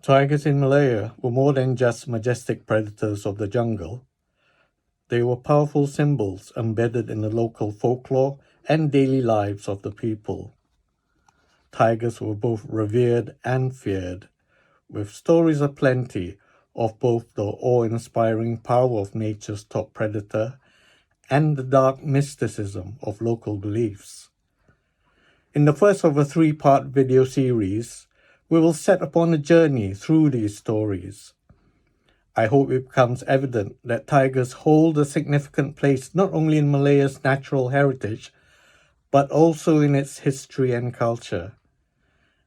Tigers in Malaya were more than just majestic predators of the jungle. They were powerful symbols embedded in the local folklore and daily lives of the people. Tigers were both revered and feared, with stories aplenty of both the awe-inspiring power of nature's top predator and the dark mysticism of local beliefs. In the first of a three-part video series, we will set upon a journey through these stories. I hope it becomes evident that tigers hold a significant place not only in Malaya's natural heritage, but also in its history and culture.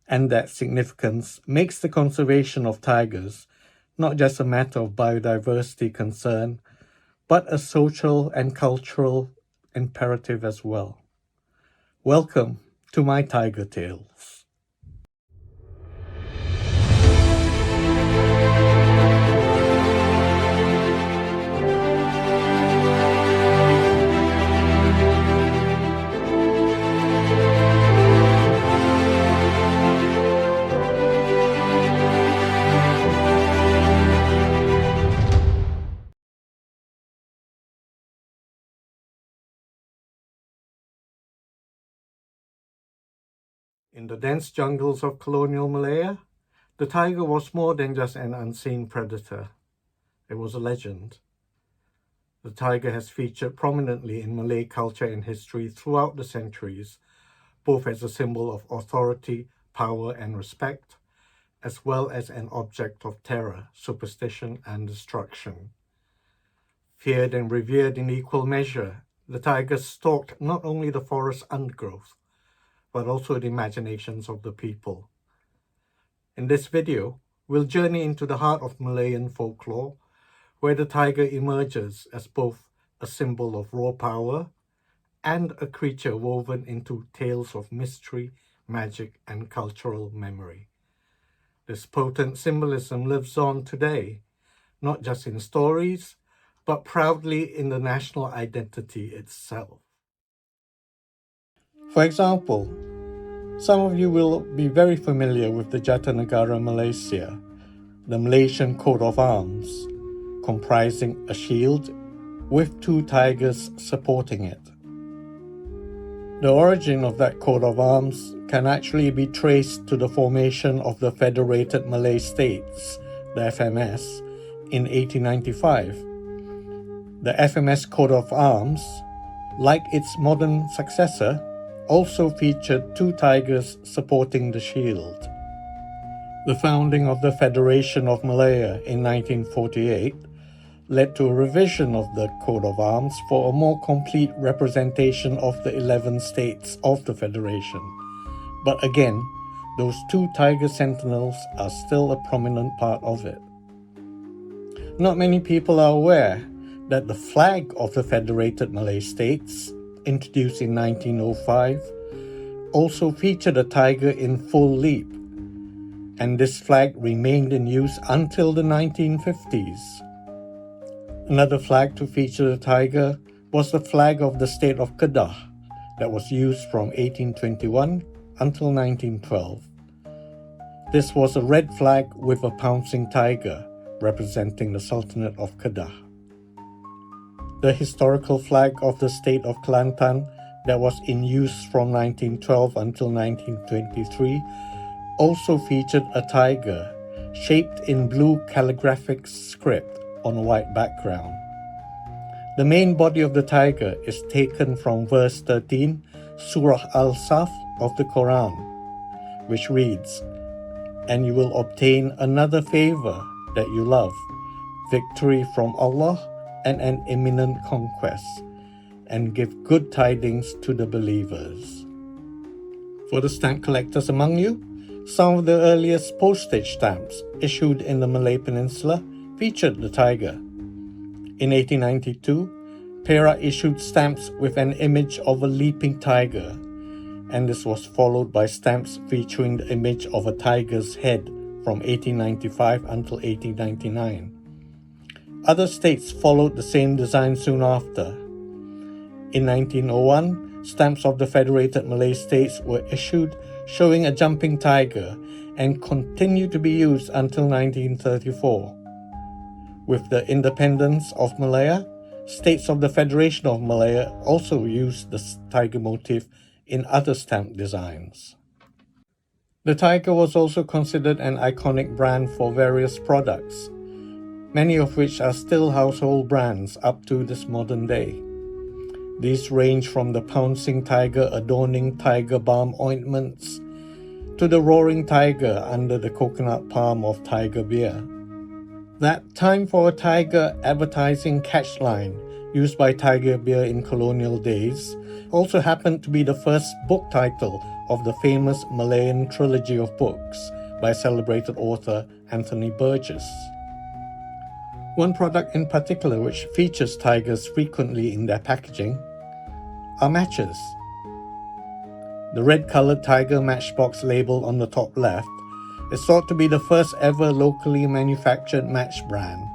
And that significance makes the conservation of tigers not just a matter of biodiversity concern, but a social and cultural imperative as well. Welcome to my Tiger Tales. In the dense jungles of Colonial Malaya, the tiger was more than just an unseen predator. It was a legend. The tiger has featured prominently in Malay culture and history throughout the centuries, both as a symbol of authority, power, and respect, as well as an object of terror, superstition, and destruction. Feared and revered in equal measure, the tiger stalked not only the forest undergrowth, but also the imaginations of the people. In this video, we'll journey into the heart of Malayan folklore, where the tiger emerges as both a symbol of raw power and a creature woven into tales of mystery, magic, and cultural memory. This potent symbolism lives on today, not just in stories, but proudly in the national identity itself. For example, some of you will be very familiar with the Jatinegara Malaysia, the Malaysian coat of arms, comprising a shield with two tigers supporting it. The origin of that coat of arms can actually be traced to the formation of the Federated Malay States, the FMS, in 1895. The FMS coat of arms, like its modern successor, also featured two tigers supporting the shield. The founding of the Federation of Malaya in 1948 led to a revision of the coat of arms for a more complete representation of the 11 states of the Federation. But again, those two tiger sentinels are still a prominent part of it. Not many people are aware that the flag of the Federated Malay States, introduced in 1905, also featured a tiger in full leap, and this flag remained in use until the 1950s. Another flag to feature the tiger was the flag of the state of Kedah that was used from 1821 until 1912. This was a red flag with a pouncing tiger representing the Sultanate of Kedah. The historical flag of the state of Kelantan that was in use from 1912 until 1923 also featured a tiger shaped in blue calligraphic script on a white background. The main body of the tiger is taken from verse 13, Surah Al-Saf of the Quran, which reads, "And you will obtain another favor that you love, victory from Allah and an imminent conquest, and give good tidings to the believers." For the stamp collectors among you, some of the earliest postage stamps issued in the Malay Peninsula featured the tiger. In 1892, Perak issued stamps with an image of a leaping tiger, and this was followed by stamps featuring the image of a tiger's head from 1895 until 1899. Other states followed the same design soon after. In 1901, stamps of the Federated Malay States were issued showing a jumping tiger, and continued to be used until 1934. With the independence of Malaya, states of the Federation of Malaya also used the tiger motif in other stamp designs. The tiger was also considered an iconic brand for various products, many of which are still household brands up to this modern day. These range from the pouncing tiger adorning tiger balm ointments to the roaring tiger under the coconut palm of tiger beer. That time for a tiger advertising catchline used by Tiger Beer in colonial days also happened to be the first book title of the famous Malayan trilogy of books by celebrated author Anthony Burgess. One product in particular which features tigers frequently in their packaging are matches. The red-colored tiger matchbox label on the top left is thought to be the first ever locally manufactured match brand,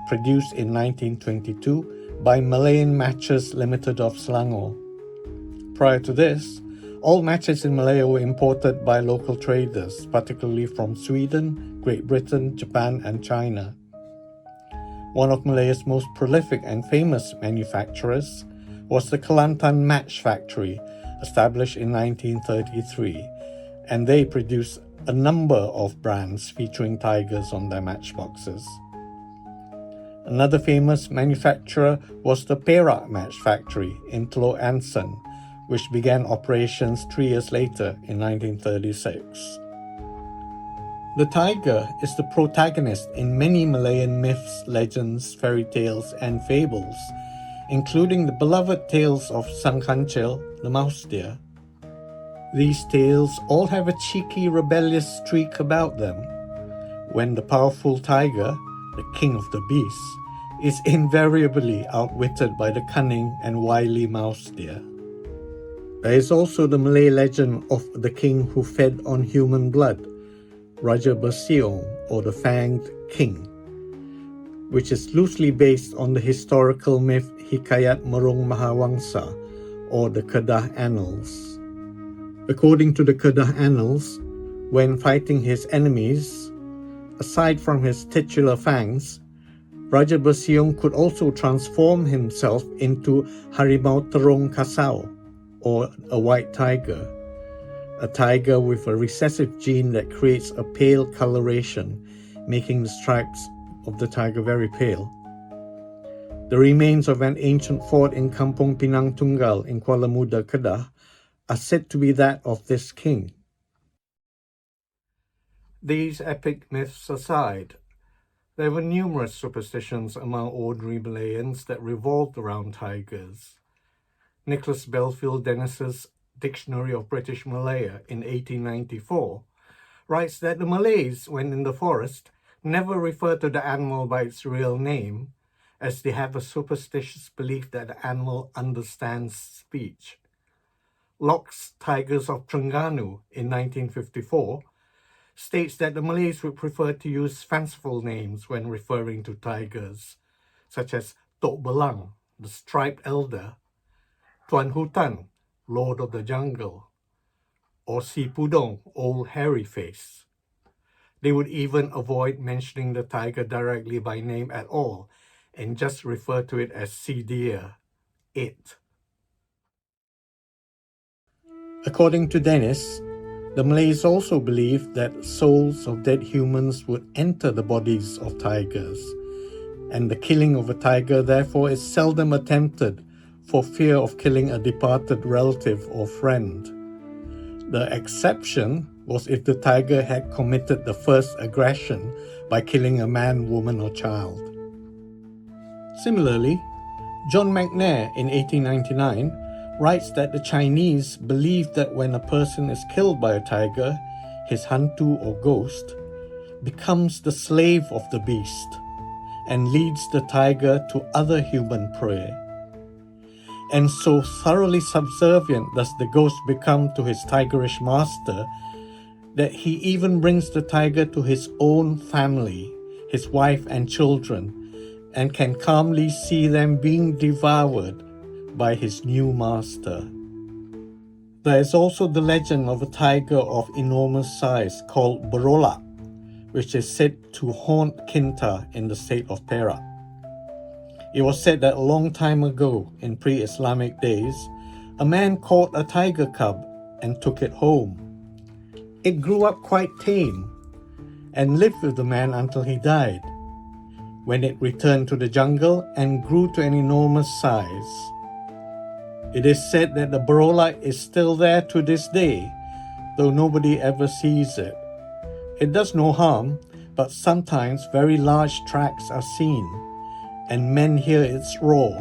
produced in 1922 by Malayan Matches Limited of Selangor. Prior to this, all matches in Malaya were imported by local traders, particularly from Sweden, Great Britain, Japan, and China. One of Malaya's most prolific and famous manufacturers was the Kelantan Match Factory, established in 1933, and they produced a number of brands featuring tigers on their matchboxes. Another famous manufacturer was the Perak Match Factory in Teluk Anson, which began operations 3 years later in 1936. The tiger is the protagonist in many Malayan myths, legends, fairy tales, and fables, including the beloved tales of Sang Kancil, the mouse deer. These tales all have a cheeky, rebellious streak about them, when the powerful tiger, the king of the beasts, is invariably outwitted by the cunning and wily mouse deer. There is also the Malay legend of the king who fed on human blood, Raja Bersiong, or the Fanged King, which is loosely based on the historical myth Hikayat Merung Mahawangsa, or the Kedah Annals. According to the Kedah Annals, when fighting his enemies, aside from his titular fangs, Raja Bersiong could also transform himself into Harimau Terong Kasau, or a white tiger, a tiger with a recessive gene that creates a pale coloration, making the stripes of the tiger very pale. The remains of an ancient fort in Kampung Pinang Tunggal in Kuala Muda, Kedah, are said to be that of this king. These epic myths aside, there were numerous superstitions among ordinary Malayans that revolved around tigers. Nicholas Belfield Dennis's Dictionary of British Malaya in 1894 writes that the Malays, when in the forest, never refer to the animal by its real name, as they have a superstitious belief that the animal understands speech. Locke's Tigers of Terengganu in 1954 states that the Malays would prefer to use fanciful names when referring to tigers, such as Tok Belang, the Striped Elder, Tuan Hutan, Lord of the Jungle, or Si Pudong, Old Hairy Face. They would even avoid mentioning the tiger directly by name at all and just refer to it as Si Dia, it. According to Dennis, the Malays also believed that souls of dead humans would enter the bodies of tigers, and the killing of a tiger therefore is seldom attempted for fear of killing a departed relative or friend. The exception was if the tiger had committed the first aggression by killing a man, woman, or child. Similarly, John McNair in 1899 writes that the Chinese believe that when a person is killed by a tiger, his hantu or ghost becomes the slave of the beast and leads the tiger to other human prey. And so thoroughly subservient does the ghost become to his tigerish master that he even brings the tiger to his own family, his wife and children, and can calmly see them being devoured by his new master. There is also the legend of a tiger of enormous size called Barola, which is said to haunt Kinta in the state of Perak. It was said that a long time ago, in pre-Islamic days, a man caught a tiger cub and took it home. It grew up quite tame and lived with the man until he died, when it returned to the jungle and grew to an enormous size. It is said that the Barola is still there to this day, though nobody ever sees it. It does no harm, but sometimes very large tracks are seen, and men hear its roar,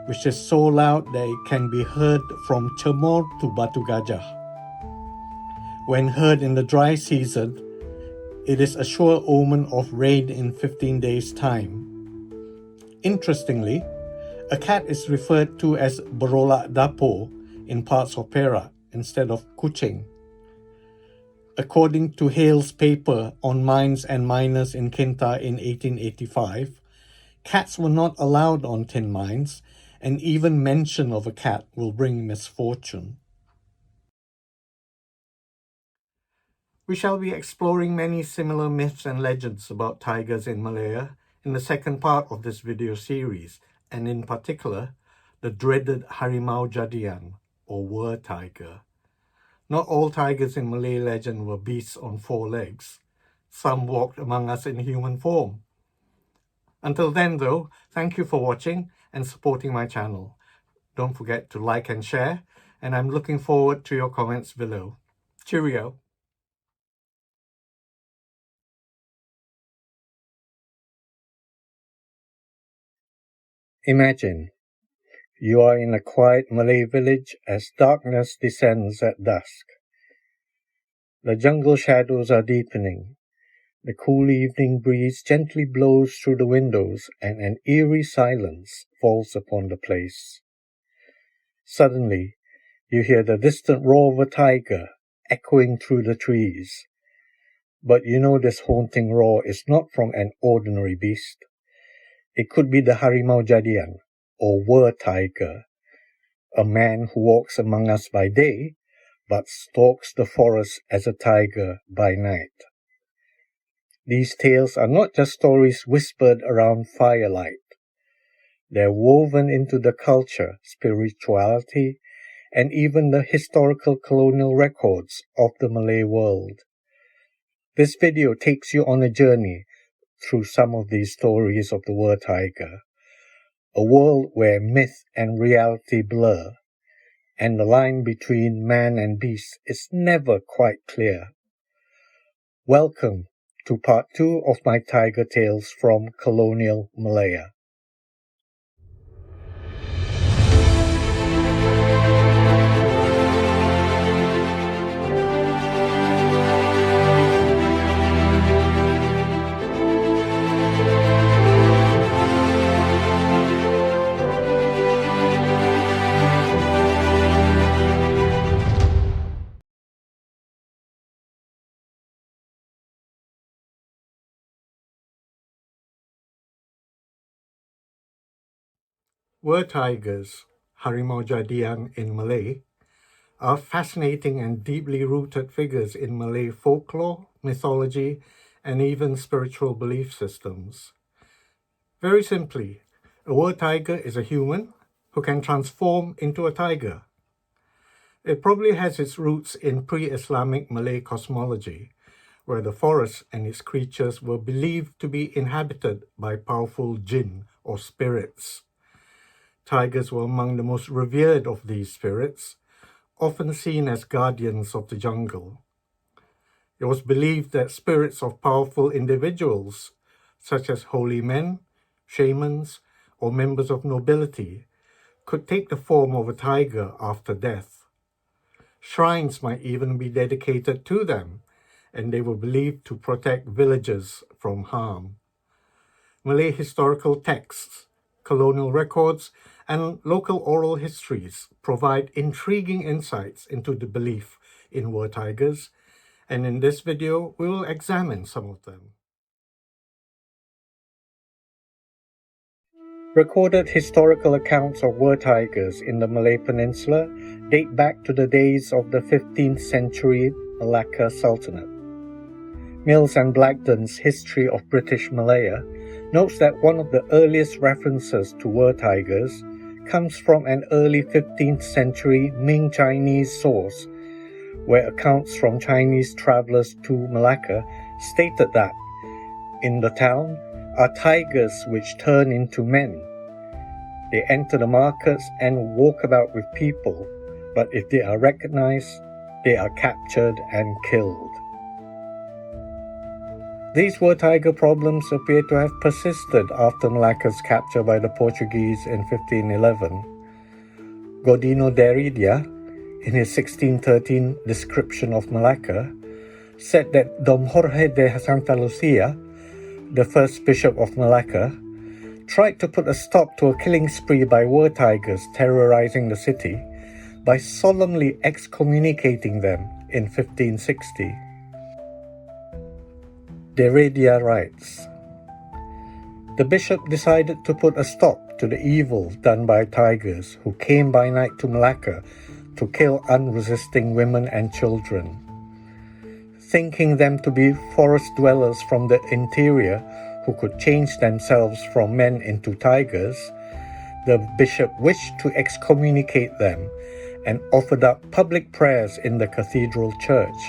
which is so loud that it can be heard from Cemor to Batu Gajah. When heard in the dry season, it is a sure omen of rain in 15 days' time. Interestingly, a cat is referred to as Barola Dapo in parts of Perak instead of Kuching. According to Hale's paper on mines and miners in Kinta in 1885, cats were not allowed on tin mines, and even mention of a cat will bring misfortune. We shall be exploring many similar myths and legends about tigers in Malaya in the second part of this video series, and in particular, the dreaded Harimau Jadian, or Were Tiger. Not all tigers in Malay legend were beasts on four legs. Some walked among us in human form. Until then though, thank you for watching and supporting my channel. Don't forget to like and share, and I'm looking forward to your comments below. Cheerio! Imagine you are in a quiet Malay village as darkness descends at dusk. The jungle shadows are deepening. The cool evening breeze gently blows through the windows, and an eerie silence falls upon the place. Suddenly, you hear the distant roar of a tiger echoing through the trees. But you know this haunting roar is not from an ordinary beast. It could be the Harimau Jadian, or Were Tiger, a man who walks among us by day, but stalks the forest as a tiger by night. These tales are not just stories whispered around firelight. They're woven into the culture, spirituality, and even the historical colonial records of the Malay world. This video takes you on a journey through some of these stories of the Were Tiger, a world where myth and reality blur, and the line between man and beast is never quite clear. Welcome to part 2 of my tiger tales from Colonial Malaya. Were tigers, Harimau Jadian in Malay, are fascinating and deeply rooted figures in Malay folklore, mythology, and even spiritual belief systems. Very simply, a Were Tiger is a human who can transform into a tiger. It probably has its roots in pre-Islamic Malay cosmology, where the forest and its creatures were believed to be inhabited by powerful jinn or spirits. Tigers were among the most revered of these spirits, often seen as guardians of the jungle. It was believed that spirits of powerful individuals, such as holy men, shamans, or members of nobility, could take the form of a tiger after death. Shrines might even be dedicated to them, and they were believed to protect villagers from harm. Malay historical texts, colonial records, and local oral histories provide intriguing insights into the belief in Were Tigers, and in this video we will examine some of them. Recorded historical accounts of were-tigers in the Malay Peninsula date back to the days of the 15th century Malacca Sultanate. Mills and Blackden's History of British Malaya notes that one of the earliest references to were-tigers comes from an early 15th century Ming Chinese source, where accounts from Chinese travelers to Malacca stated that in the town are tigers which turn into men. They enter the markets and walk about with people, but if they are recognized, they are captured and killed. These were-tiger problems appear to have persisted after Malacca's capture by the Portuguese in 1511. Godino Derrida, in his 1613 description of Malacca, said that Dom Jorge de Santa Lucia, the first bishop of Malacca, tried to put a stop to a killing spree by were-tigers terrorizing the city by solemnly excommunicating them in 1560. Derrida writes, "The bishop decided to put a stop to the evil done by tigers who came by night to Malacca to kill unresisting women and children. Thinking them to be forest dwellers from the interior who could change themselves from men into tigers, the bishop wished to excommunicate them and offered up public prayers in the cathedral church.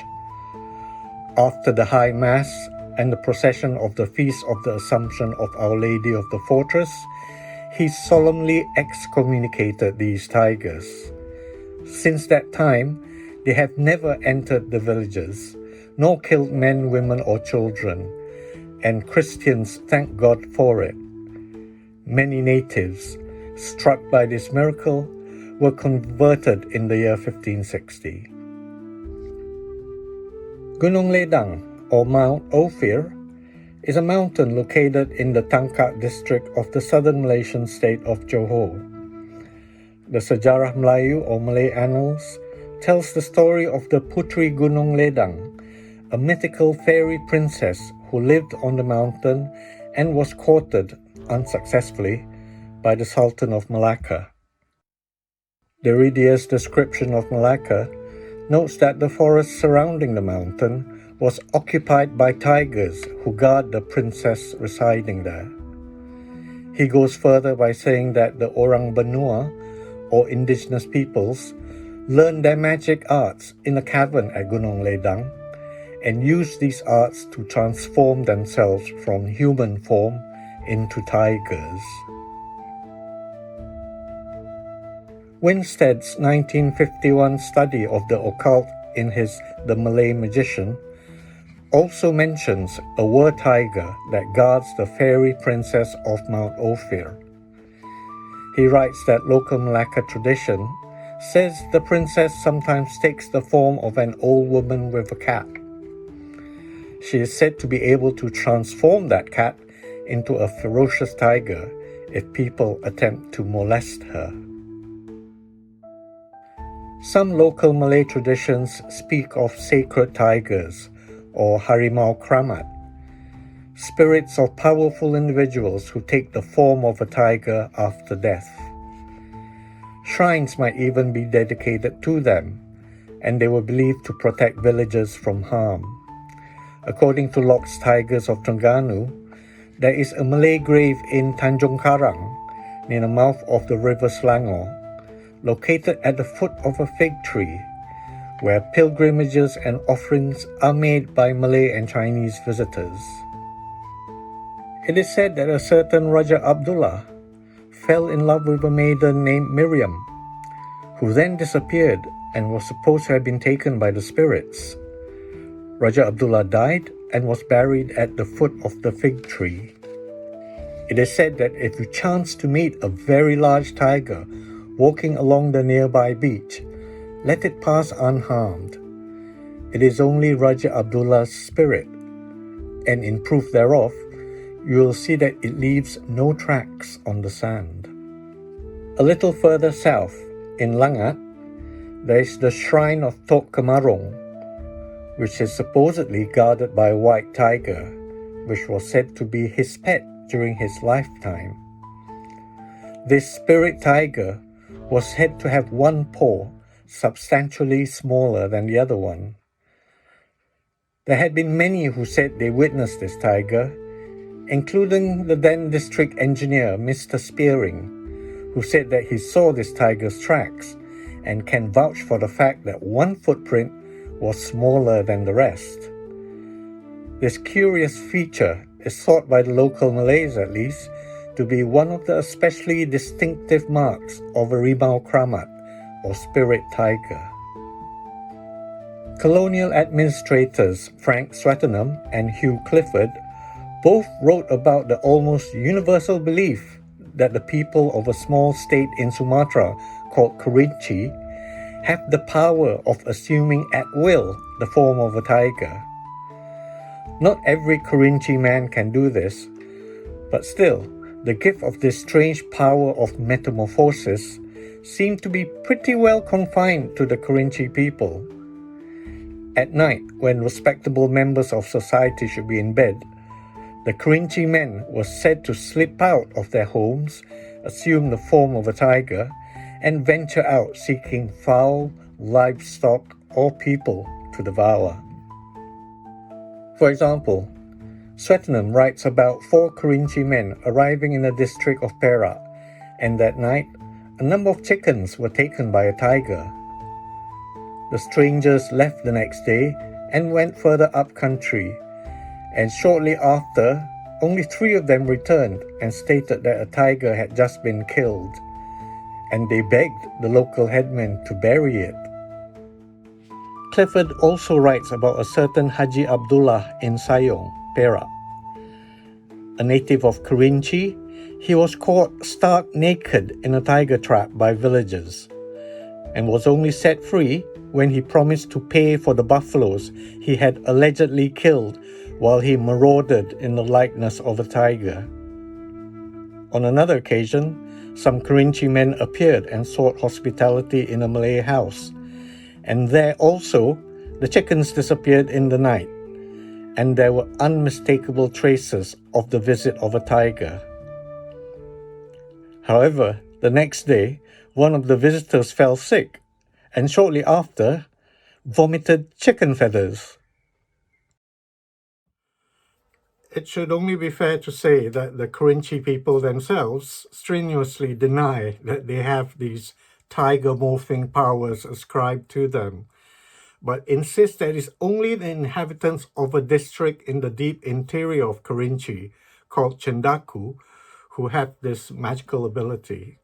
After the High Mass and the procession of the Feast of the Assumption of Our Lady of the Fortress, he solemnly excommunicated these tigers. Since that time, they have never entered the villages, nor killed men, women, or children, and Christians thank God for it. Many natives, struck by this miracle, were converted in the year 1560. Gunung Ledang, or Mount Ophir, is a mountain located in the Tangkak district of the southern Malaysian state of Johor. The Sejarah Melayu or Malay Annals tells the story of the Putri Gunung Ledang, a mythical fairy princess who lived on the mountain and was courted, unsuccessfully, by the Sultan of Malacca. Derrida's description of Malacca notes that the forest surrounding the mountain was occupied by tigers who guard the princess residing there. He goes further by saying that the Orang Benua, or indigenous peoples, learned their magic arts in a cavern at Gunung Ledang and used these arts to transform themselves from human form into tigers. Winstead's 1951 study of the occult in his The Malay Magician also mentions a were-tiger that guards the fairy princess of Mount Ophir. He writes that local Malacca tradition says the princess sometimes takes the form of an old woman with a cat. She is said to be able to transform that cat into a ferocious tiger if people attempt to molest her. Some local Malay traditions speak of sacred tigers, or harimau kramat, spirits of powerful individuals who take the form of a tiger after death. Shrines might even be dedicated to them, and they were believed to protect villagers from harm. According to Locke's Tigers of Terengganu, there is a Malay grave in Tanjung Karang, near the mouth of the river Selangor, located at the foot of a fig tree, where pilgrimages and offerings are made by Malay and Chinese visitors. It is said that a certain Raja Abdullah fell in love with a maiden named Miriam, who then disappeared and was supposed to have been taken by the spirits. Raja Abdullah died and was buried at the foot of the fig tree. It is said that if you chance to meet a very large tiger walking along the nearby beach, let it pass unharmed. It is only Raja Abdullah's spirit, and in proof thereof, you will see that it leaves no tracks on the sand. A little further south, in Langat, there is the shrine of Tok Kemarong, which is supposedly guarded by a white tiger, which was said to be his pet during his lifetime. This spirit tiger was said to have one paw substantially smaller than the other one. There had been many who said they witnessed this tiger, including the then district engineer, Mr. Spearing, who said that he saw this tiger's tracks and can vouch for the fact that one footprint was smaller than the rest. This curious feature is thought by the local Malays at least to be one of the especially distinctive marks of a rimau kramat or spirit tiger. Colonial administrators Frank Swettenham and Hugh Clifford both wrote about the almost universal belief that the people of a small state in Sumatra called Kerinci have the power of assuming at will the form of a tiger. Not every Kerinci man can do this, but still, the gift of this strange power of metamorphosis seemed to be pretty well confined to the Kerinci people. At night, when respectable members of society should be in bed, the Kerinci men were said to slip out of their homes, assume the form of a tiger, and venture out seeking fowl, livestock, or people to devour. For example, Swettenham writes about 4 Kerinci men arriving in the district of Perak, and that night, a number of chickens were taken by a tiger. The strangers left the next day and went further up country, and shortly after, only 3 of them returned and stated that a tiger had just been killed, and they begged the local headman to bury it. Clifford also writes about a certain Haji Abdullah in Sayong, Perak. A native of Kerinci, he was caught stark naked in a tiger trap by villagers, and was only set free when he promised to pay for the buffaloes he had allegedly killed while he marauded in the likeness of a tiger. On another occasion, some Kerinci men appeared and sought hospitality in a Malay house, and there also the chickens disappeared in the night, and there were unmistakable traces of the visit of a tiger. However, the next day, one of the visitors fell sick, and shortly after, vomited chicken feathers. It should only be fair to say that the Kerinci people themselves strenuously deny that they have these tiger-morphing powers ascribed to them, but insist that it is only the inhabitants of a district in the deep interior of Kerinci, called Cendaku, who have this magical ability.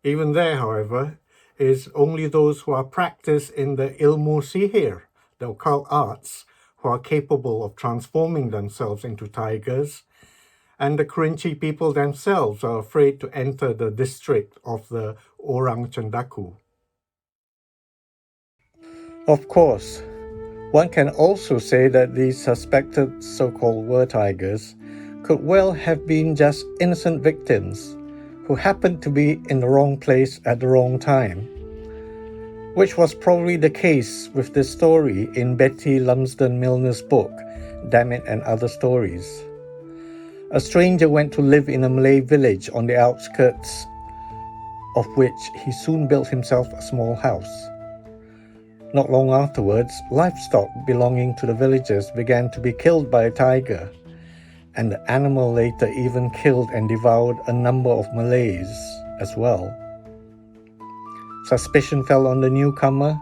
Even there, however, is only those who are practiced in the ilmu sihir, the occult arts, who are capable of transforming themselves into tigers, and the Kerinci people themselves are afraid to enter the district of the Orang Cendaku. Of course, one can also say that these suspected so-called were-tigers could well have been just innocent victims who happened to be in the wrong place at the wrong time, which was probably the case with this story in Betty Lumsden Milner's book, Damn It and Other Stories. A stranger went to live in a Malay village on the outskirts, of which he soon built himself a small house. Not long afterwards, livestock belonging to the villagers began to be killed by a tiger, and the animal later even killed and devoured a number of Malays as well. Suspicion fell on the newcomer,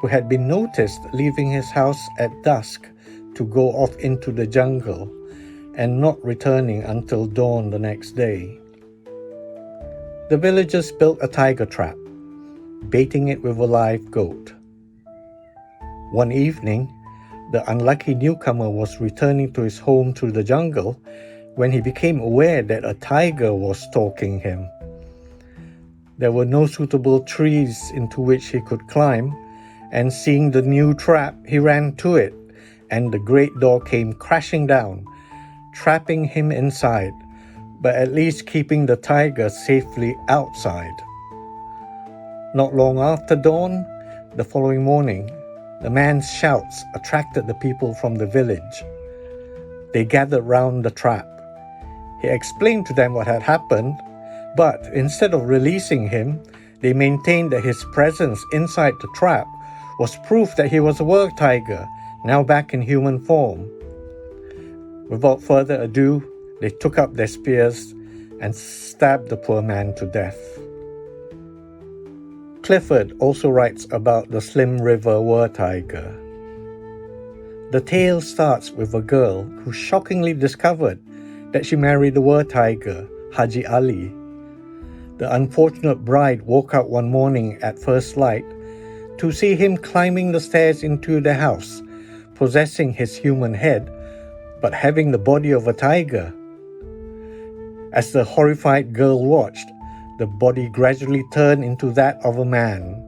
who had been noticed leaving his house at dusk to go off into the jungle and not returning until dawn the next day. The villagers built a tiger trap, baiting it with a live goat. One evening, the unlucky newcomer was returning to his home through the jungle when he became aware that a tiger was stalking him. There were no suitable trees into which he could climb, and seeing the new trap, he ran to it, and the great door came crashing down, trapping him inside, but at least keeping the tiger safely outside. Not long after dawn, the following morning, the man's shouts attracted the people from the village. They gathered round the trap. He explained to them what had happened, But instead of releasing him, they maintained that his presence inside the trap was proof that he was a war tiger, now back in human form. Without further ado, they took up their spears and stabbed the poor man to death. Clifford also writes about the Slim River war tiger. The tale starts with a girl who shockingly discovered that she married the war tiger, Haji Ali. The unfortunate bride woke up one morning at first light to see him climbing the stairs into the house, possessing his human head, but having the body of a tiger. As the horrified girl watched, the body gradually turned into that of a man,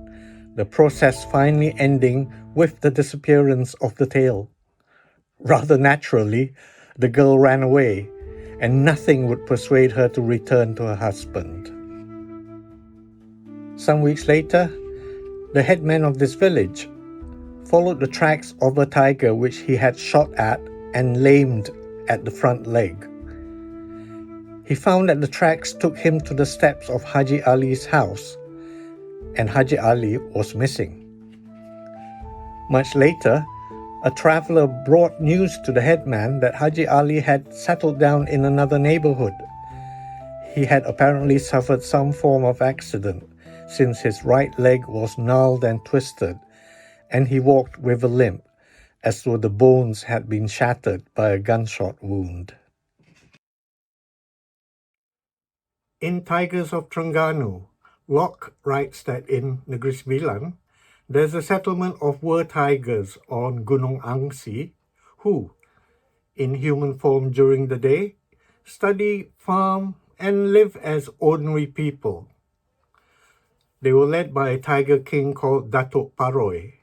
the process finally ending with the disappearance of the tail. Rather naturally, the girl ran away, and nothing would persuade her to return to her husband. Some weeks later, the headman of this village followed the tracks of a tiger which he had shot at and lamed at the front leg. He found that the tracks took him to the steps of Haji Ali's house, and Haji Ali was missing. Much later, a traveler brought news to the headman that Haji Ali had settled down in another neighborhood. He had apparently suffered some form of accident, since his right leg was gnarled and twisted, and he walked with a limp, as though the bones had been shattered by a gunshot wound. In Tigers of Terengganu, Locke writes that in Negeri Sembilan, there's a settlement of war tigers on Gunung Angsi who, in human form during the day, study, farm, and live as ordinary people. They were led by a tiger king called Datuk Paroi.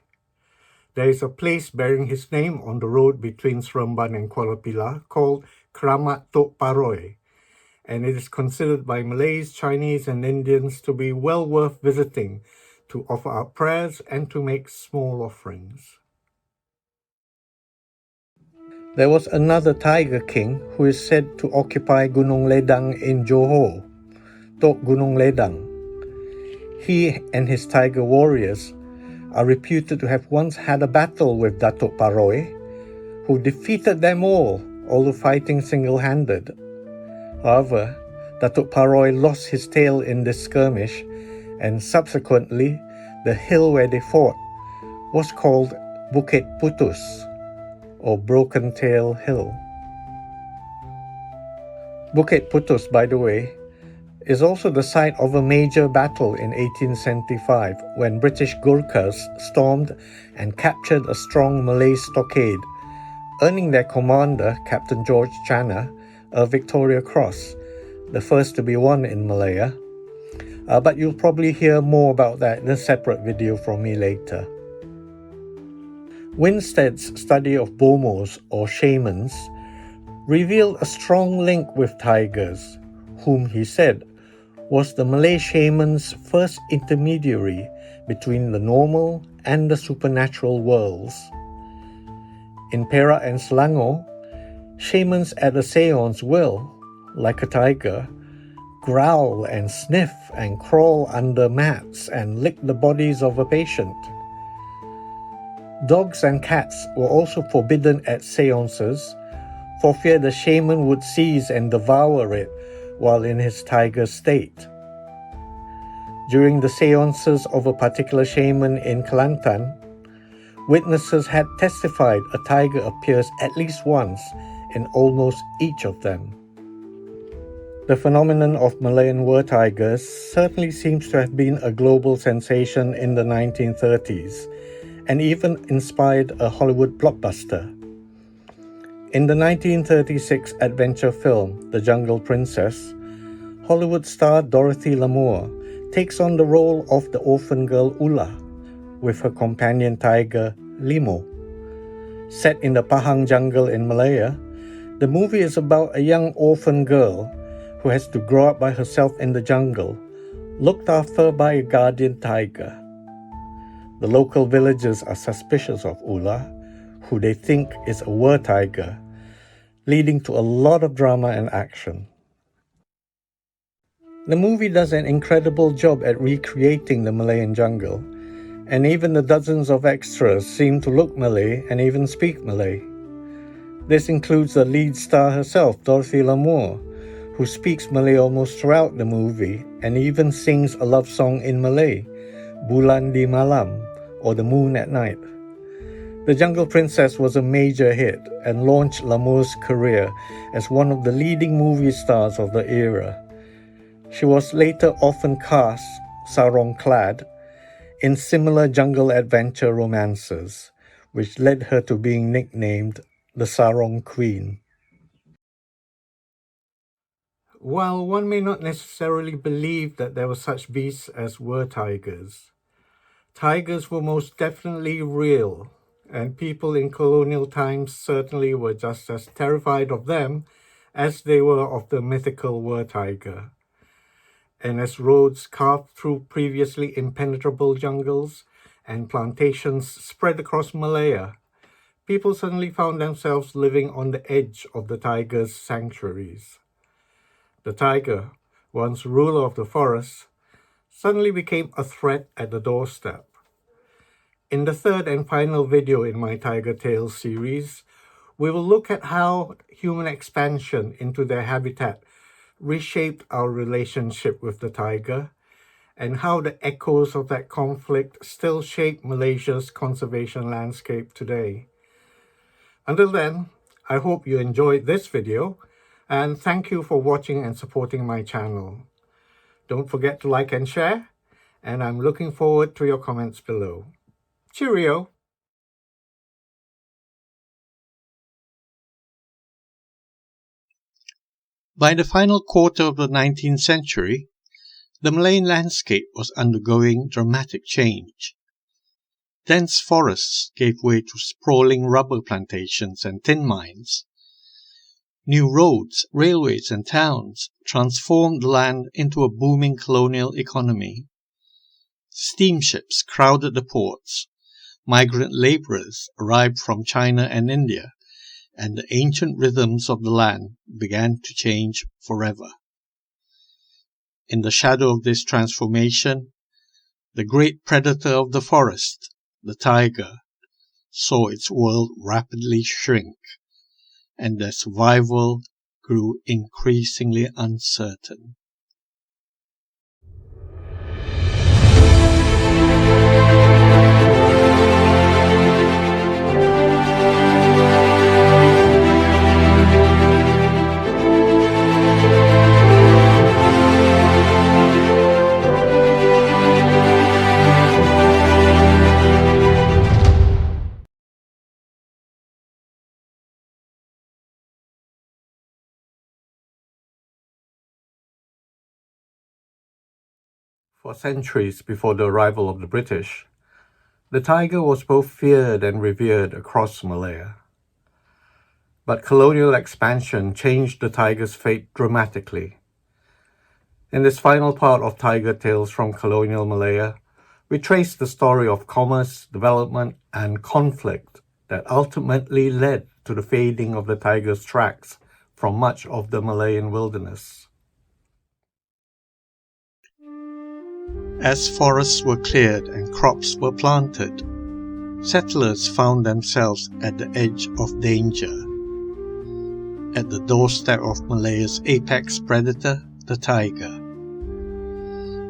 There is a place bearing his name on the road between Seremban and Kuala Pilah called Keramat Tok Paroi, and it is considered by Malays, Chinese, and Indians to be well worth visiting to offer up prayers and to make small offerings. There was another tiger king who is said to occupy Gunung Ledang in Johor, Tok Gunung Ledang. He and his tiger warriors are reputed to have once had a battle with Datuk Paroi, who defeated them all, although fighting single-handed. However, Datuk Paroi lost his tail in this skirmish, and subsequently, the hill where they fought was called Bukit Putus, or Broken Tail Hill. Bukit Putus, by the way, is also the site of a major battle in 1875 when British Gurkhas stormed and captured a strong Malay stockade, earning their commander, Captain George Channa, a Victoria Cross, the first to be won in Malaya. But you'll probably hear more about that in a separate video from me later. Winstead's study of Bomos, or shamans, revealed a strong link with tigers, whom he said was the Malay shaman's first intermediary between the normal and the supernatural worlds. In Perak and Selangor, shamans at a seance will, like a tiger, growl and sniff and crawl under mats and lick the bodies of a patient. Dogs and cats were also forbidden at seances for fear the shaman would seize and devour it while in his tiger state. During the seances of a particular shaman in Kelantan, witnesses had testified a tiger appears at least once in almost each of them. The phenomenon of Malayan war tigers certainly seems to have been a global sensation in the 1930s, and even inspired a Hollywood blockbuster. In the 1936 adventure film The Jungle Princess, Hollywood star Dorothy Lamour takes on the role of the orphan girl Ula with her companion tiger Limo. Set in the Pahang jungle in Malaya, the movie is about a young orphan girl who has to grow up by herself in the jungle, looked after by a guardian tiger. The local villagers are suspicious of Ula, who they think is a war tiger, leading to a lot of drama and action. The movie does an incredible job at recreating the Malayan jungle, and even the dozens of extras seem to look Malay and even speak Malay. This includes the lead star herself, Dorothy Lamour, who speaks Malay almost throughout the movie and even sings a love song in Malay, Bulan di Malam, or The Moon at Night. The Jungle Princess was a major hit and launched Lamour's career as one of the leading movie stars of the era. She was later often cast, sarong-clad, in similar jungle adventure romances, which led her to being nicknamed the Sarong Queen. While one may not necessarily believe that there were such beasts as tigers were most definitely real, and people in colonial times certainly were just as terrified of them as they were of the mythical tiger. And as roads carved through previously impenetrable jungles and plantations spread across Malaya, people suddenly found themselves living on the edge of the tiger's sanctuaries. The tiger, once ruler of the forest, suddenly became a threat at the doorstep. In the third and final video in my Tiger Tales series, we will look at how human expansion into their habitat reshaped our relationship with the tiger, and how the echoes of that conflict still shape Malaysia's conservation landscape today. Until then, I hope you enjoyed this video, and thank you for watching and supporting my channel. Don't forget to like and share, and I'm looking forward to your comments below. Cheerio! By the final quarter of the 19th century, the Malayan landscape was undergoing dramatic change. Dense forests gave way to sprawling rubber plantations and tin mines. New roads, railways, and towns transformed the land into a booming colonial economy. Steamships crowded the ports, migrant laborers arrived from China and India, and the ancient rhythms of the land began to change forever. In the shadow of this transformation, the great predator of the forest, the tiger, saw its world rapidly shrink, and their survival grew increasingly uncertain. For centuries before the arrival of the British, the tiger was both feared and revered across Malaya. But colonial expansion changed the tiger's fate dramatically. In this final part of Tiger Tales from Colonial Malaya, we trace the story of commerce, development, and conflict that ultimately led to the fading of the tiger's tracks from much of the Malayan wilderness. As forests were cleared and crops were planted, settlers found themselves at the edge of danger. At the doorstep of Malaya's apex predator, the tiger.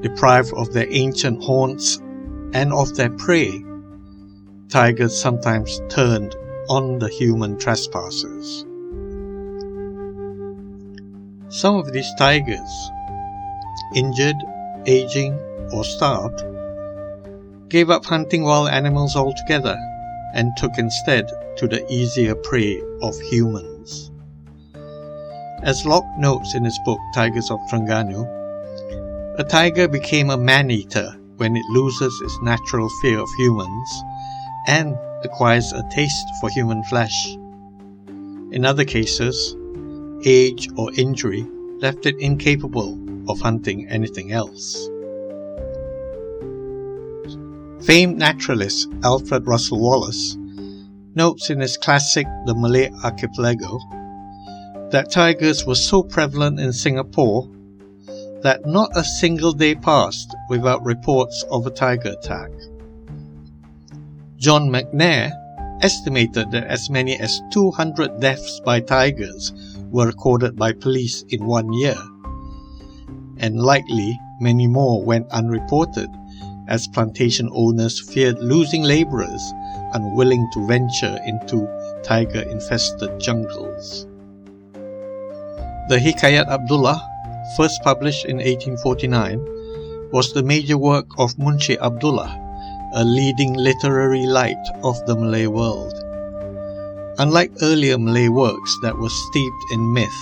Deprived of their ancient haunts and of their prey, tigers sometimes turned on the human trespassers. Some of these tigers, injured, aging, or starved, gave up hunting wild animals altogether and took instead to the easier prey of humans. As Locke notes in his book Tigers of Terengganu, a tiger became a man-eater when it loses its natural fear of humans and acquires a taste for human flesh. In other cases, age or injury left it incapable of hunting anything else. Famed naturalist Alfred Russel Wallace notes in his classic The Malay Archipelago that tigers were so prevalent in Singapore that not a single day passed without reports of a tiger attack. John McNair estimated that as many as 200 deaths by tigers were recorded by police in 1 year, and likely many more went unreported as plantation owners feared losing laborers unwilling to venture into tiger-infested jungles. The Hikayat Abdullah, first published in 1849, was the major work of Munshi Abdullah, a leading literary light of the Malay world. Unlike earlier Malay works that were steeped in myth,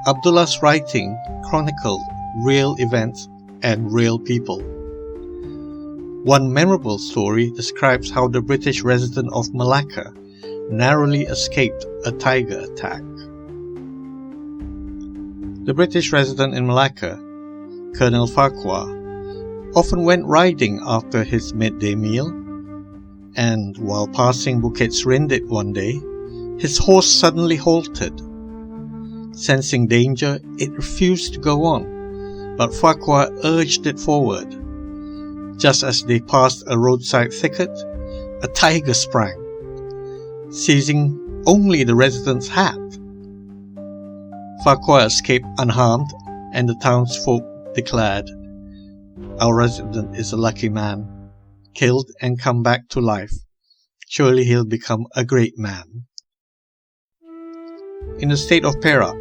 Abdullah's writing chronicled real events and real people. One memorable story describes how the British resident of Malacca narrowly escaped a tiger attack. The British resident in Malacca, Colonel Farquhar, often went riding after his midday meal, and while passing Bukit Serindit one day, his horse suddenly halted. Sensing danger, it refused to go on, but Farquhar urged it forward. Just as they passed a roadside thicket, a tiger sprang, seizing only the resident's hat. Farquhar escaped unharmed, and the townsfolk declared, "Our resident is a lucky man, killed and come back to life. Surely he'll become a great man." In the state of Perak,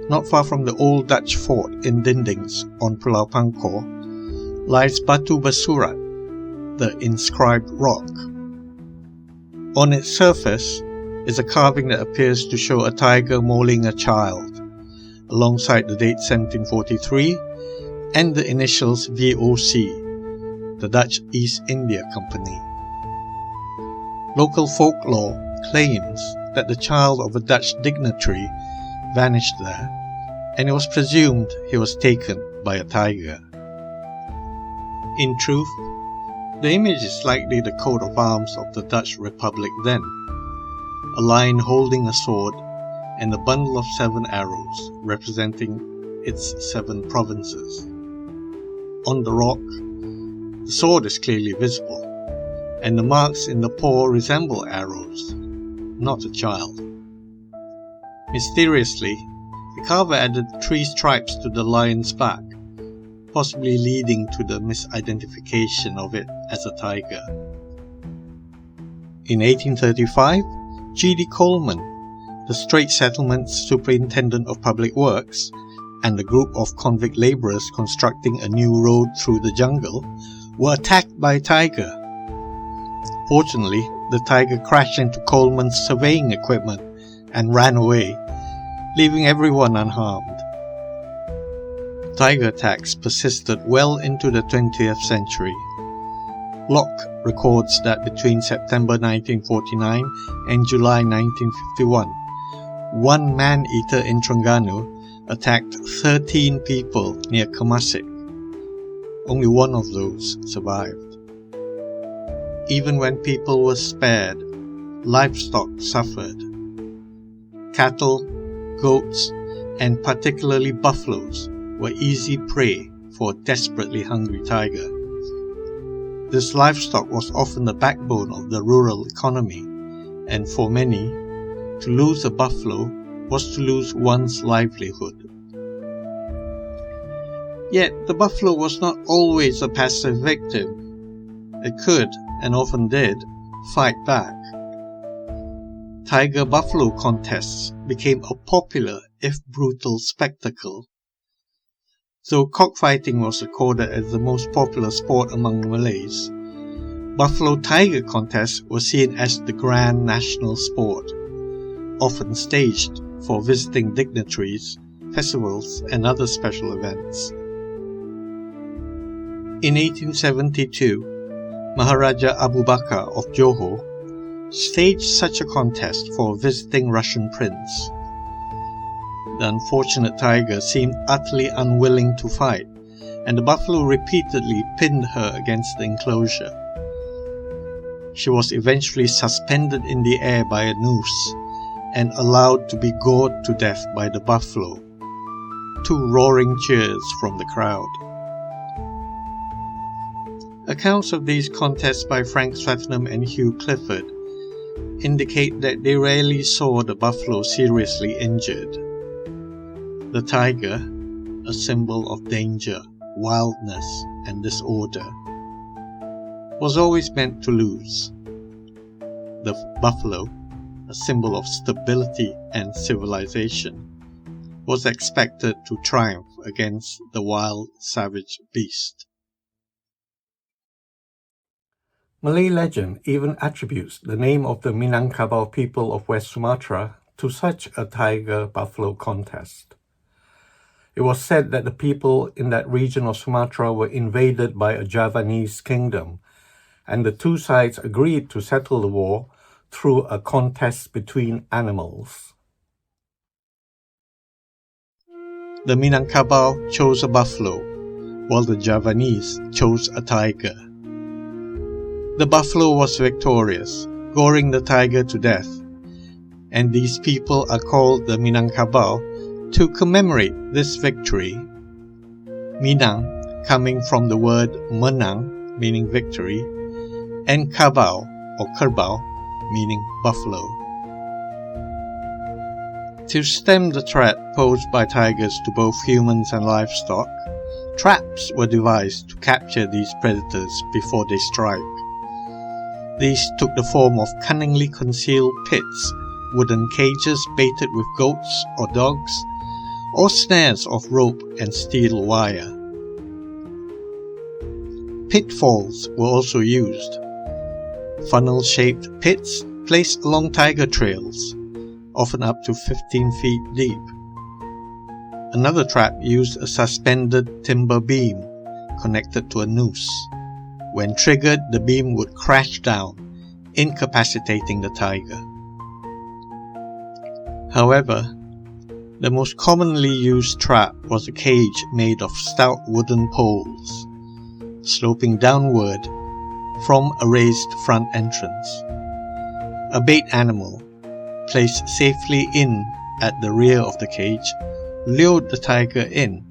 not far from the old Dutch fort in Dindings on Pulau Pangkor, lies Batu Basurat, the inscribed rock. On its surface is a carving that appears to show a tiger mauling a child, alongside the date 1743 and the initials VOC, the Dutch East India Company. Local folklore claims that the child of a Dutch dignitary vanished there, and it was presumed he was taken by a tiger. In truth, the image is likely the coat of arms of the Dutch Republic then, a lion holding a sword and a bundle of 7 arrows representing its 7 provinces. On the rock, the sword is clearly visible, and the marks in the paw resemble arrows, not a child. Mysteriously, the carver added 3 stripes to the lion's back, possibly leading to the misidentification of it as a tiger. In 1835, G.D. Coleman, the Strait Settlement's Superintendent of Public Works, and a group of convict labourers constructing a new road through the jungle, were attacked by a tiger. Fortunately, the tiger crashed into Coleman's surveying equipment and ran away, leaving everyone unharmed. Tiger attacks persisted well into the 20th century. Locke records that between September 1949 and July 1951, one man-eater in Terengganu attacked 13 people near Kemasik. Only one of those survived. Even when people were spared, livestock suffered. Cattle, goats, and particularly buffaloes were easy prey for a desperately hungry tiger. This livestock was often the backbone of the rural economy, and for many, to lose a buffalo was to lose one's livelihood. Yet the buffalo was not always a passive victim. It could, and often did, fight back. Tiger-buffalo contests became a popular, if brutal, spectacle. Though cockfighting was recorded as the most popular sport among the Malays, buffalo-tiger contests were seen as the grand national sport, often staged for visiting dignitaries, festivals, and other special events. In 1872, Maharaja Abu Bakar of Johor staged such a contest for a visiting Russian prince. The unfortunate tiger seemed utterly unwilling to fight, and the buffalo repeatedly pinned her against the enclosure. She was eventually suspended in the air by a noose and allowed to be gored to death by the buffalo. to roaring cheers from the crowd. Accounts of these contests by Frank Swetnam and Hugh Clifford indicate that they rarely saw the buffalo seriously injured. The tiger, a symbol of danger, wildness, and disorder, was always meant to lose. The buffalo, a symbol of stability and civilization, was expected to triumph against the wild, savage beast. Malay legend even attributes the name of the Minangkabau people of West Sumatra to such a tiger-buffalo contest. It was said that the people in that region of Sumatra were invaded by a Javanese kingdom, and the two sides agreed to settle the war through a contest between animals. The Minangkabau chose a buffalo, while the Javanese chose a tiger. The buffalo was victorious, goring the tiger to death, and these people are called the Minangkabau to commemorate this victory. Minang coming from the word menang, meaning victory, and kabau or kerbau, meaning buffalo. To stem the threat posed by tigers to both humans and livestock, traps were devised to capture these predators before they strike. These took the form of cunningly concealed pits, wooden cages baited with goats or dogs, or snares of rope and steel wire. Pitfalls were also used. Funnel-shaped pits placed along tiger trails, often up to 15 feet deep. Another trap used a suspended timber beam connected to a noose. When triggered, the beam would crash down, incapacitating the tiger. However, the most commonly used trap was a cage made of stout wooden poles, sloping downward from a raised front entrance. A bait animal, placed safely in at the rear of the cage, lured the tiger in.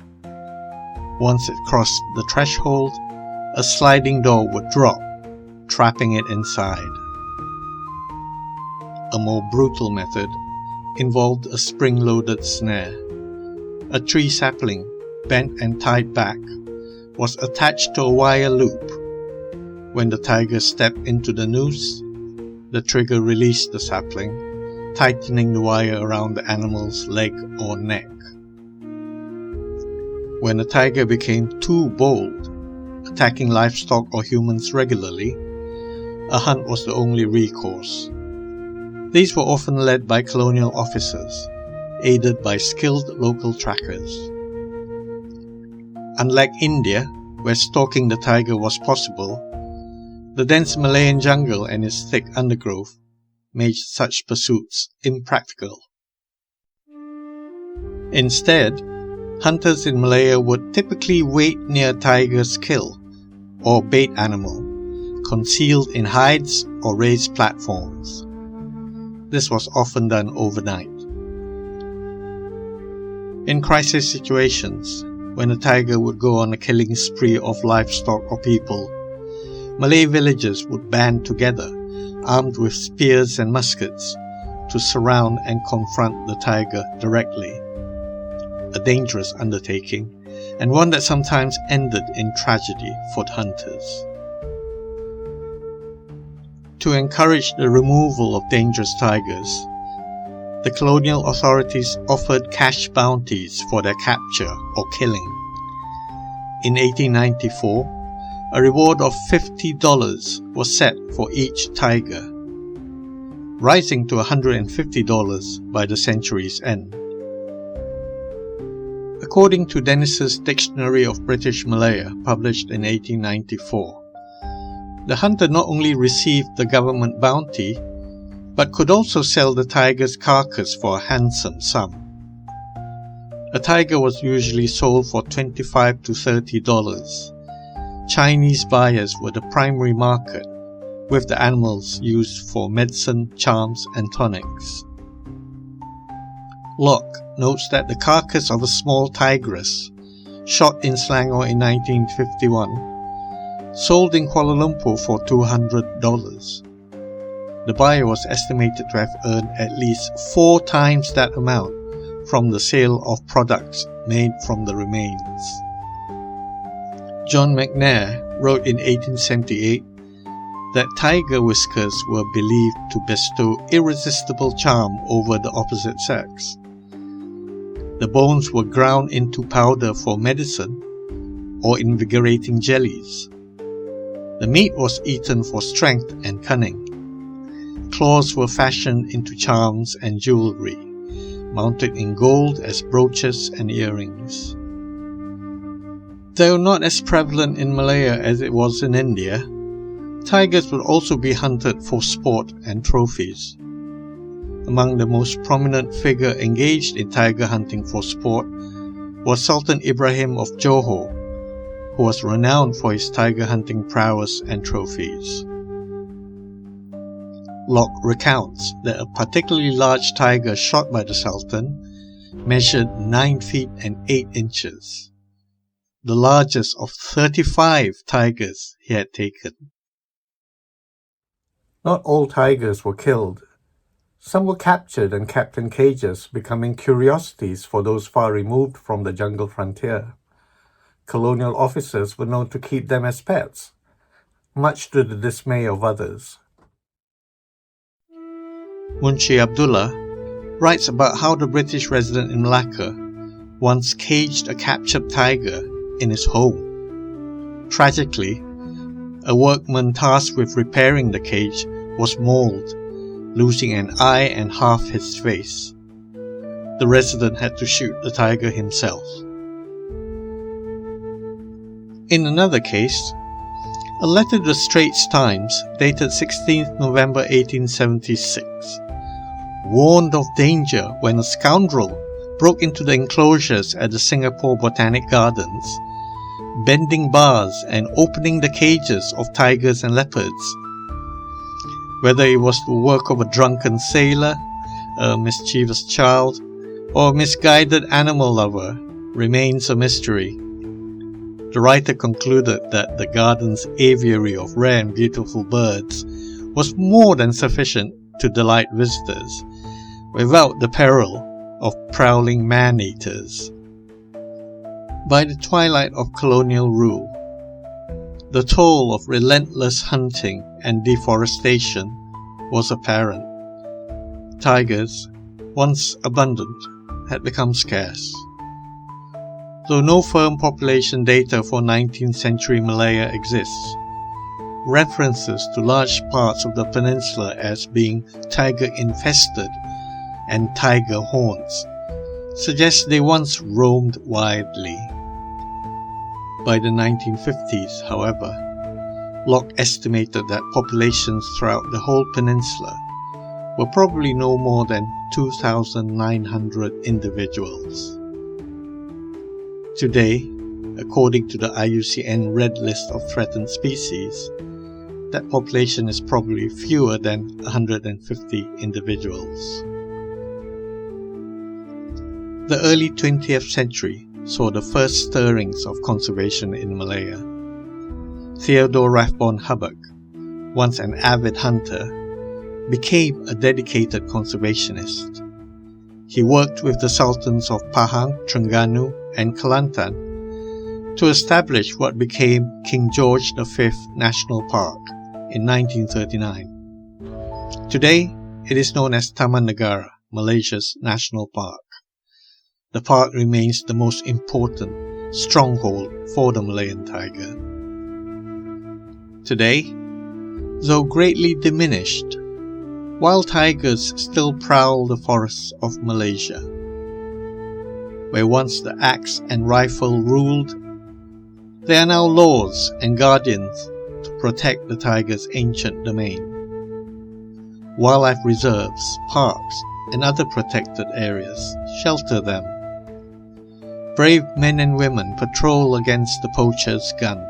Once it crossed the threshold, a sliding door would drop, trapping it inside. A more brutal method involved a spring-loaded snare. A tree sapling, bent and tied back, was attached to a wire loop. When the tiger stepped into the noose, the trigger released the sapling, tightening the wire around the animal's leg or neck. When a tiger became too bold, attacking livestock or humans regularly, a hunt was the only recourse. These were often led by colonial officers, aided by skilled local trackers. Unlike India, where stalking the tiger was possible, the dense Malayan jungle and its thick undergrowth made such pursuits impractical. Instead, hunters in Malaya would typically wait near a tiger's kill, or bait animal, concealed in hides or raised platforms. This was often done overnight. In crisis situations, when a tiger would go on a killing spree of livestock or people, Malay villagers would band together, armed with spears and muskets, to surround and confront the tiger directly. A dangerous undertaking, and one that sometimes ended in tragedy for the hunters. To encourage the removal of dangerous tigers, the colonial authorities offered cash bounties for their capture or killing. In 1894, a reward of $50 was set for each tiger, rising to $150 by the century's end. According to Dennis's Dictionary of British Malaya, published in 1894, the hunter not only received the government bounty, but could also sell the tiger's carcass for a handsome sum. A tiger was usually sold for $25 to $30. Chinese buyers were the primary market, with the animals used for medicine, charms, and tonics. Locke notes that the carcass of a small tigress, shot in Selangor in 1951, sold in Kuala Lumpur for $200. The buyer was estimated to have earned at least 4 times that amount from the sale of products made from the remains. John McNair wrote in 1878 that tiger whiskers were believed to bestow irresistible charm over the opposite sex. The bones were ground into powder for medicine or invigorating jellies. The meat was eaten for strength and cunning. Claws were fashioned into charms and jewelry, mounted in gold as brooches and earrings. Though not as prevalent in Malaya as it was in India, tigers would also be hunted for sport and trophies. Among the most prominent figure engaged in tiger hunting for sport was Sultan Ibrahim of Johor, who was renowned for his tiger hunting prowess and trophies. Locke recounts that a particularly large tiger shot by the Sultan measured 9 feet and 8 inches, the largest of 35 tigers he had taken. Not all tigers were killed. Some were captured and kept in cages, becoming curiosities for those far removed from the jungle frontier. Colonial officers were known to keep them as pets, much to the dismay of others. Munshi Abdullah writes about how the British resident in Malacca once caged a captured tiger in his home. Tragically, a workman tasked with repairing the cage was mauled, losing an eye and half his face. The resident had to shoot the tiger himself. In another case, a letter to the Straits Times dated 16th November 1876 warned of danger when a scoundrel broke into the enclosures at the Singapore Botanic Gardens, bending bars and opening the cages of tigers and leopards. Whether it was the work of a drunken sailor, a mischievous child, or a misguided animal lover remains a mystery. The writer concluded that the garden's aviary of rare and beautiful birds was more than sufficient to delight visitors, without the peril of prowling man-eaters. By the twilight of colonial rule, the toll of relentless hunting and deforestation was apparent. Tigers, once abundant, had become scarce. Though no firm population data for 19th century Malaya exists, references to large parts of the peninsula as being tiger-infested and tiger haunts suggest they once roamed widely. By the 1950s, however, Locke estimated that populations throughout the whole peninsula were probably no more than 2,900 individuals. Today, according to the IUCN Red List of Threatened Species, that population is probably fewer than 150 individuals. The early 20th century saw the first stirrings of conservation in Malaya. Theodore Rathbone Hubbard, once an avid hunter, became a dedicated conservationist. He worked with the sultans of Pahang, Terengganu, and Kelantan to establish what became King George V National Park in 1939. Today, it is known as Taman Negara, Malaysia's national park. The park remains the most important stronghold for the Malayan tiger. Today, though greatly diminished, wild tigers still prowl the forests of Malaysia. Where once the axe and rifle ruled, there are now laws and guardians to protect the tiger's ancient domain. Wildlife reserves, parks, and other protected areas shelter them. Brave men and women patrol against the poacher's gun.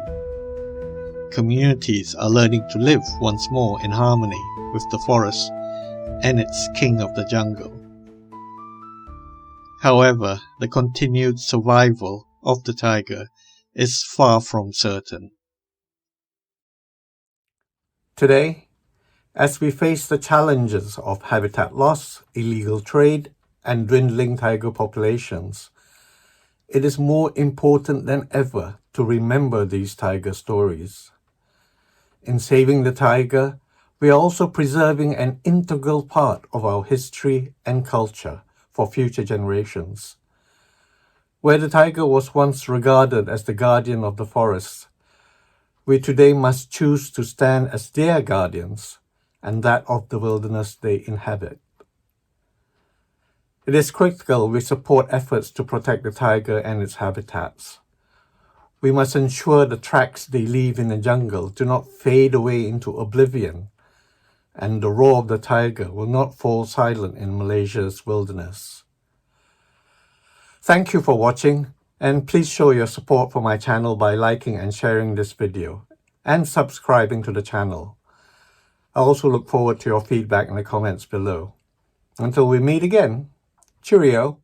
Communities are learning to live once more in harmony with the forest and its king of the jungle. However, the continued survival of the tiger is far from certain. Today, as we face the challenges of habitat loss, illegal trade, and dwindling tiger populations, it is more important than ever to remember these tiger stories. In saving the tiger, we are also preserving an integral part of our history and culture for future generations. Where the tiger was once regarded as the guardian of the forest, we today must choose to stand as their guardians and that of the wilderness they inhabit. It is critical we support efforts to protect the tiger and its habitats. We must ensure the tracks they leave in the jungle do not fade away into oblivion, and the roar of the tiger will not fall silent in Malaysia's wilderness. Thank you for watching, and please show your support for my channel by liking and sharing this video, and subscribing to the channel. I also look forward to your feedback in the comments below. Until we meet again, cheerio!